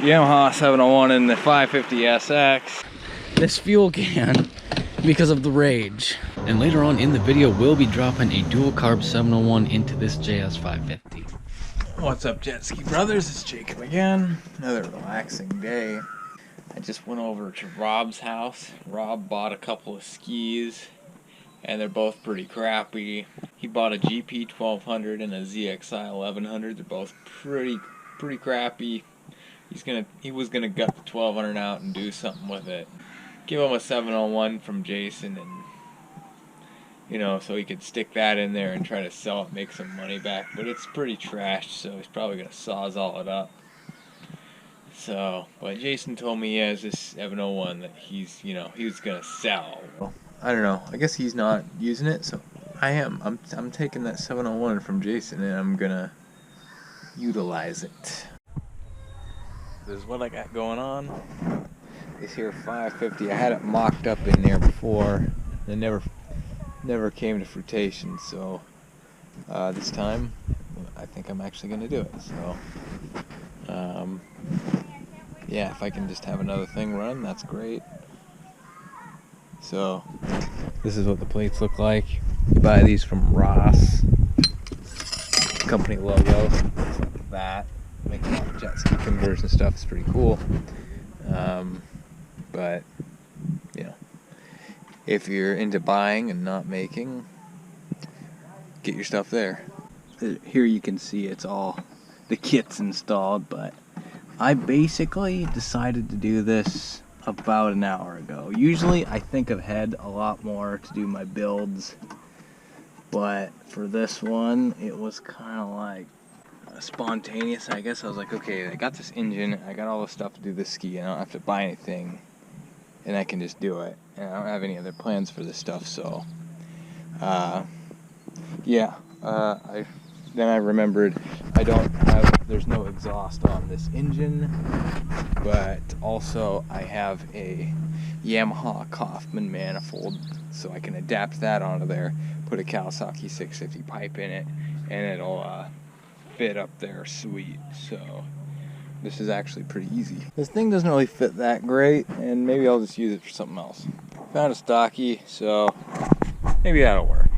Yamaha 701 in the 550 SX. This fuel can because of the rage. And later on in the video, we'll be dropping a dual carb 701 into this JS550. What's up, JetSki brothers? It's Jacob again. Another relaxing day. I just went over to Rob's house. Rob bought a couple of skis, and they're both pretty crappy. He bought a GP 1200 and a ZXI 1100. They're both pretty crappy. He was gonna gut the 1200 out and do something with it. Give him a 701 from Jason, and you know, so he could stick that in there and try to sell it, make some money back. But it's pretty trashed, so he's probably gonna sawzall it up. So, but Jason told me he has this 701 that he was gonna sell. I don't know. I guess he's not using it, so I am. I'm taking that 701 from Jason and I'm gonna utilize it. This is what I got going on. This here 550. I had it mocked up in there before. It never came to fruition. So this time, I think I'm actually gonna do it. So yeah, if I can just have another thing run, that's great. So this is what the plates look like. You buy these from Ross. Company logo looks like that. Making a lot of jet ski conversion stuff is pretty cool. But you know, if you're into buying and not making, get your stuff there. Here you can see it's all the kit's installed, but I basically decided to do this about an hour ago. Usually I think ahead a lot more to do my builds, but for this one it was kind of like spontaneous. I guess I was like, okay, I got this engine, I got all the stuff to do this ski, and I don't have to buy anything, and I can just do it, and I don't have any other plans for this stuff. So yeah, then I remembered there's no exhaust on this engine, but also I have a Yamaha Kaufman manifold, so I can adapt that onto there, put a Kawasaki 650 pipe in it, and it'll fit up there sweet. So this is actually pretty easy. This thing doesn't really fit that great, and maybe I'll just use it for something else. Found a stocky, so maybe that'll work.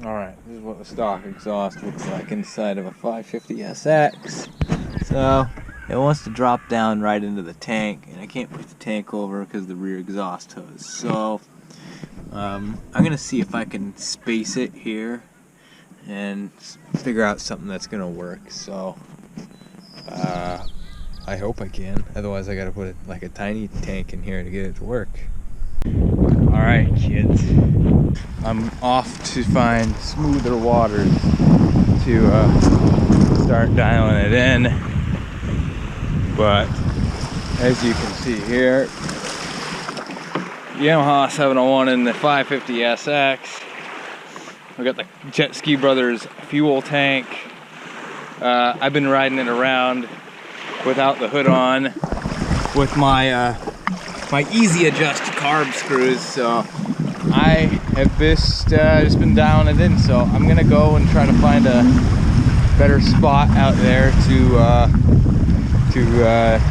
Alright, this is what the stock exhaust looks like inside of a 550 SX. So it wants to drop down right into the tank, and I can't put the tank over because the rear exhaust hose. So I'm gonna see if I can space it here and figure out something that's gonna work. So I hope I can. Otherwise I gotta put like a tiny tank in here to get it to work. Alright, kids, I'm off to find smoother waters to start dialing it in. But as you can see here, Yamaha 701 in the 550 SX. We got the JetSki Brothers fuel tank. I've been riding it around without the hood on with my my easy adjust carb screws, so I have just been dialing it in. So I'm gonna go and try to find a better spot out there to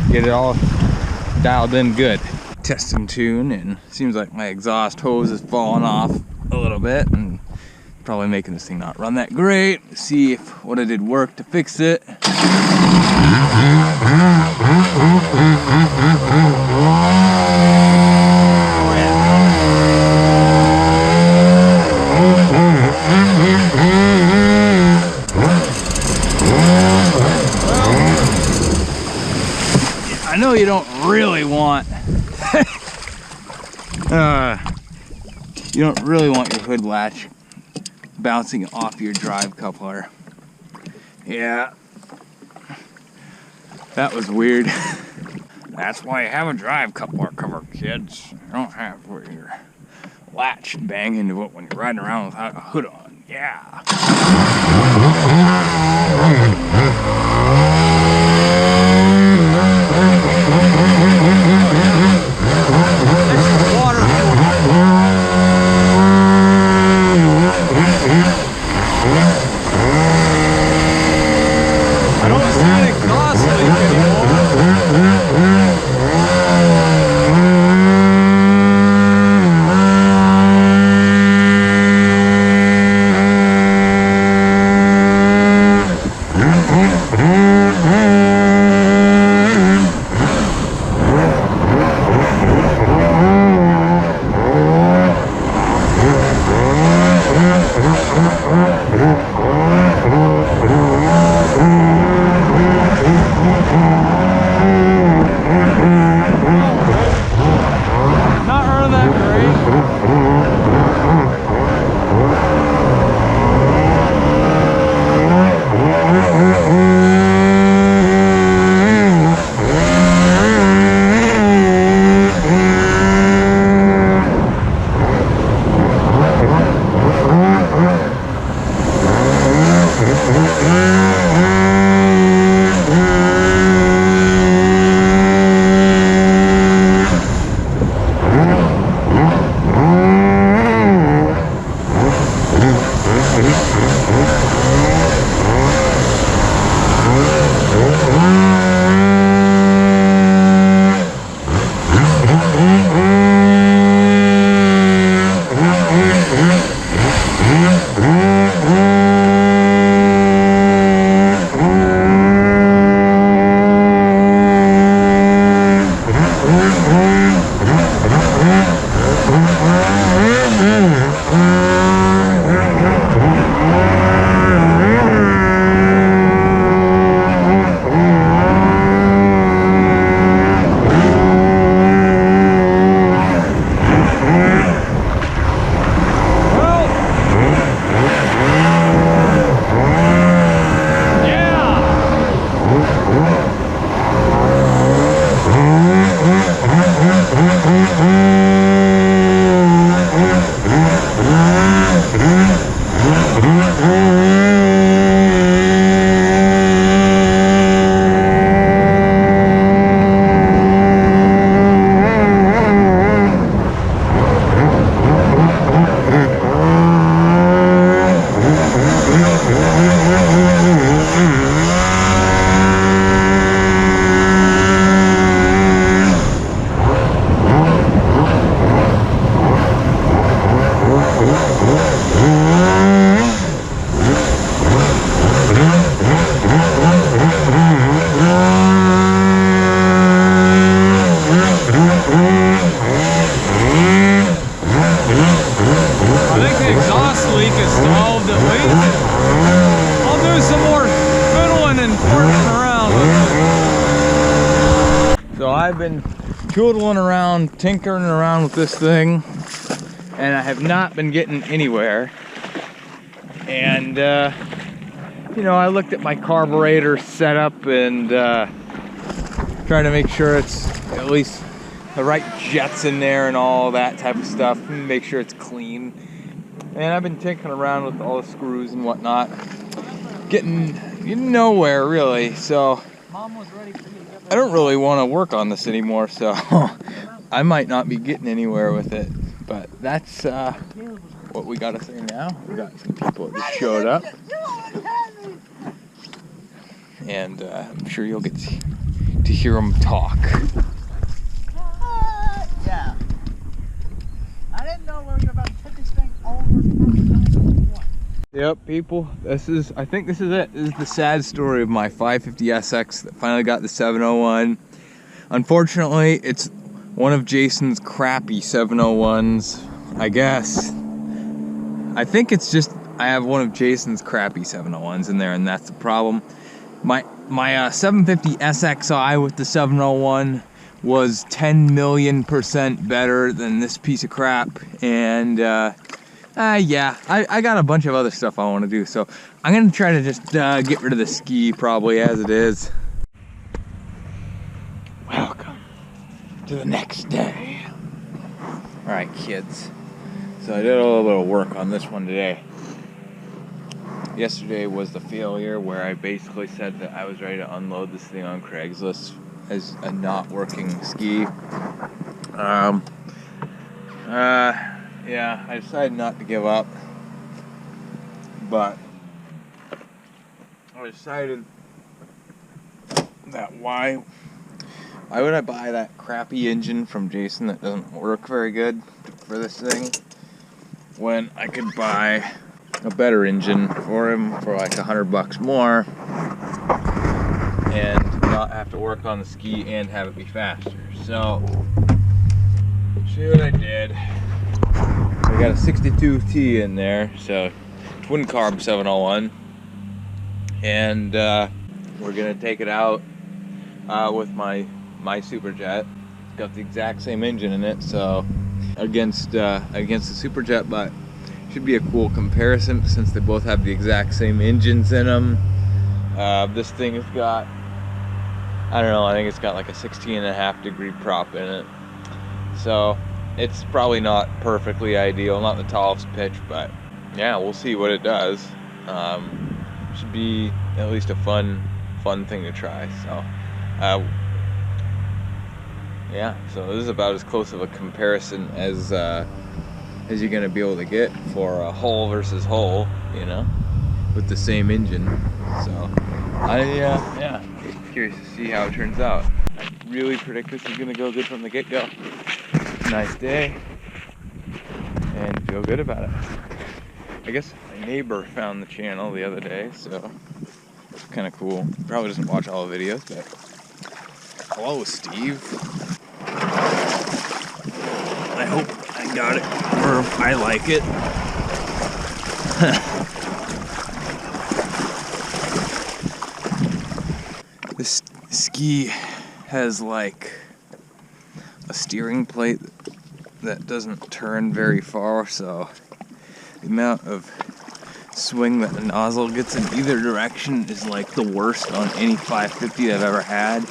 get it all dialed in good. Test and tune, and seems like my exhaust hose is falling off a little bit and probably making this thing not run that great. See if what I did worked to fix it. I know you don't really want you don't really want your hood latch bouncing off your drive coupler. Yeah, that was weird. That's why you have a drive coupler cover, kids. You don't have your latch bang into it when you're riding around without a hood on. Yeah. I don't sound exhaust leak anymore. So I've been tootling around, tinkering around with this thing, and I have not been getting anywhere. And you know, I looked at my carburetor setup and trying to make sure it's at least the right jets in there and all that type of stuff, and make sure it's clean. And I've been tinkering around with all the screws and whatnot, getting nowhere really. So I don't really want to work on this anymore, so I might not be getting anywhere with it. But that's what we gotta say now. We got some people that just showed up, and I'm sure you'll get to hear them talk. Yeah. I didn't know we were about to put this thing over. Yep, people, I think this is it. This is the sad story of my 550SX that finally got the 701. Unfortunately, it's one of Jason's crappy 701s, I guess. I think it's just, I have one of Jason's crappy 701s in there, and that's the problem. My 750 SXI with the 701 was 10 million% better than this piece of crap, and yeah, I got a bunch of other stuff I want to do, so I'm going to try to just get rid of the ski probably as it is. Welcome to the next day. Alright, kids. So I did a little bit of work on this one today. Yesterday was the failure where I basically said that I was ready to unload this thing on Craigslist as a not working ski. Yeah, I decided not to give up, but I decided that why would I buy that crappy engine from Jason that doesn't work very good for this thing when I could buy a better engine for him for like $100 more not have to work on the ski and have it be faster. So, show you what I did. I got a 62T in there, so twin carb 701, and we're gonna take it out with my Superjet. It's got the exact same engine in it, so against the Superjet, but should be a cool comparison since they both have the exact same engines in them. This thing has got, I don't know, I think it's got like a 16.5 degree prop in it, so it's probably not perfectly ideal, not the tallest pitch, but yeah, we'll see what it does. Should be at least a fun thing to try. So yeah, so this is about as close of a comparison as you're gonna be able to get for a hull versus hull, you know, with the same engine. So yeah, curious to see how it turns out. I really predict this is gonna go good from the get-go. Nice day, and feel good about it. I guess my neighbor found the channel the other day, so it's kind of cool. Probably doesn't watch all the videos, but hello, Steve. I hope I got it, or I like it. This ski has like a steering plate that doesn't turn very far, so the amount of swing that the nozzle gets in either direction is like the worst on any 550 I've ever had.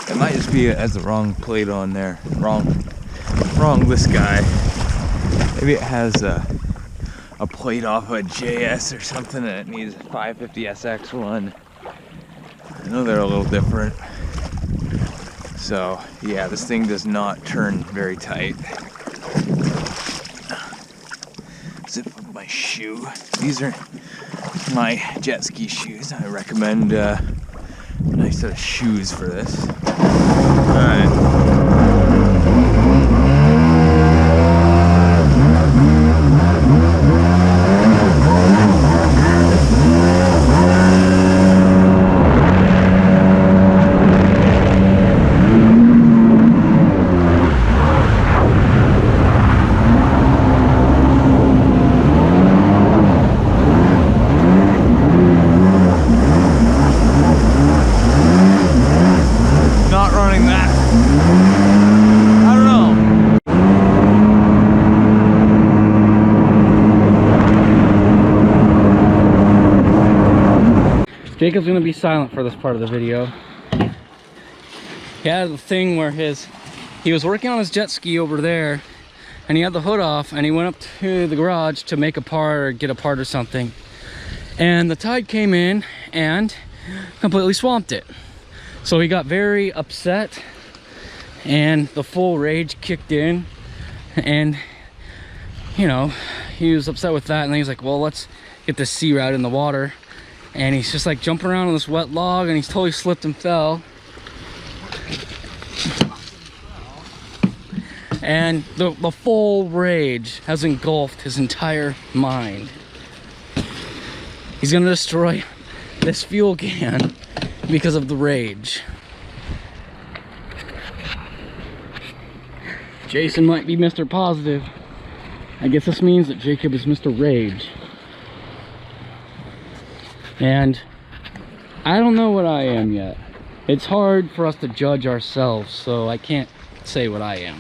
It might just be it has the wrong plate on there. Wrong this guy. Maybe it has a plate off a JS or something and it needs a 550 SX one. I know they're a little different. So yeah, this thing does not turn very tight. Zip up my shoe. These are my jet ski shoes. I recommend a nice set of shoes for this. Alright. Jacob's gonna be silent for this part of the video. He had the thing where he was working on his jet ski over there, and he had the hood off, and he went up to the garage to make a part or get a part or something, and the tide came in and completely swamped it. So he got very upset, and the full rage kicked in, and you know, he was upset with that, and then he's like, well, let's get this sea rat in the water. And he's just like jumping around on this wet log, and he's totally slipped and fell. And the full rage has engulfed his entire mind. He's gonna destroy this fuel can because of the rage. Jason might be Mr. Positive. I guess this means that Jacob is Mr. Rage. And I don't know what I am yet. It's hard for us to judge ourselves, so I can't say what I am.